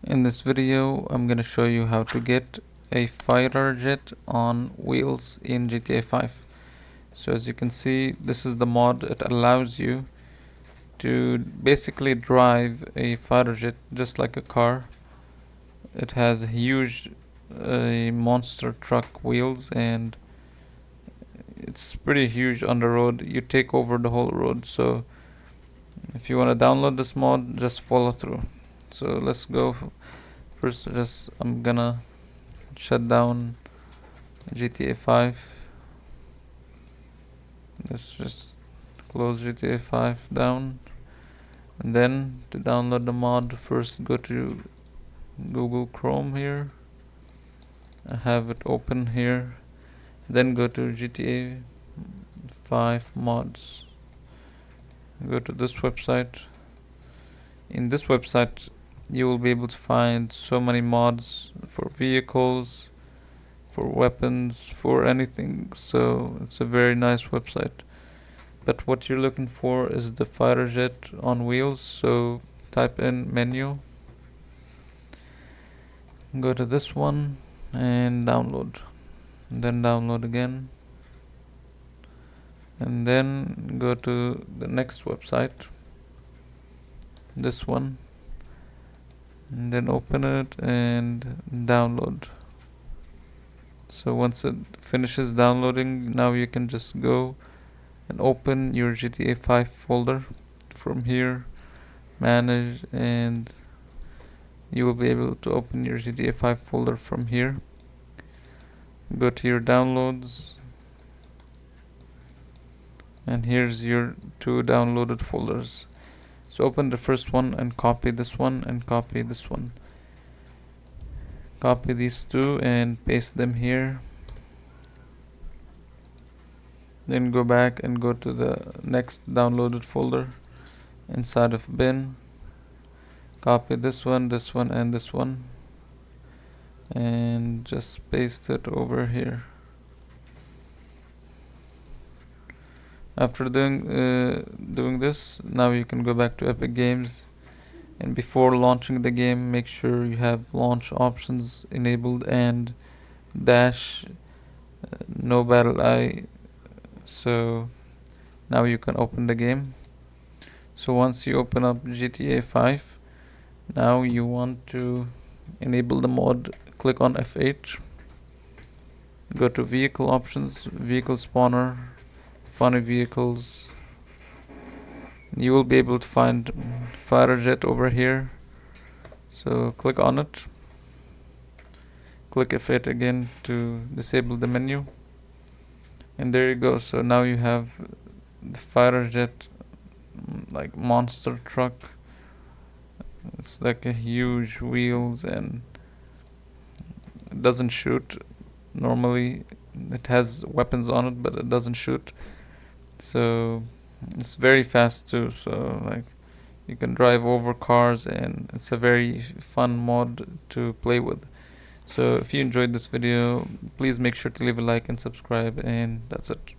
In this video, I'm gonna show you how to get a fighter jet on wheels in GTA 5. So as you can see, this is the mod. It allows you to basically drive a fighter jet just like a car. It has huge monster truck wheels, and it's pretty huge on the road. You take over the whole road. So if you want to download this mod, just follow through. So let's go. First, I'm gonna shut down GTA 5. Let's just close GTA 5 down, and then to download the mod, first go to Google Chrome here. I have it open here. Then go to GTA 5 mods. Go to this website. In this website, you will be able to find so many mods for vehicles, for weapons, for anything. So it's a very nice website. But what you're looking for is the fighter jet on wheels. So type in menu, go to this one and download, and then download again, and then go to the next website, this one, and then open it and download. So once it finishes downloading, now you can just go and open your GTA 5 folder from here, manage, and you will be able to open your GTA 5 folder from here. Go to your downloads, and here's your two downloaded folders. So open the first one and copy this one and copy this one. Copy these two and paste them here. Then go back and go to the next downloaded folder inside of bin. Copy this one, and this one, and just paste it over here. After doing this, now you can go back to Epic Games, and before launching the game, make sure you have launch options enabled and dash no battle eye. So now you can open the game. So once you open up GTA 5, now you want to enable the mod, click on F8, go to vehicle options, vehicle spawner, funny vehicles. You will be able to find fighter jet over here. So click on it, click F8 again to disable the menu, and there you go. So now you have the fighter jet, like monster truck. It's like a huge wheels, and it doesn't shoot. Normally it has weapons on it, but it doesn't shoot. So it's very fast too. So like you can drive over cars, and it's a very fun mod to play with. So if you enjoyed this video, please make sure to leave a like and subscribe, and that's it.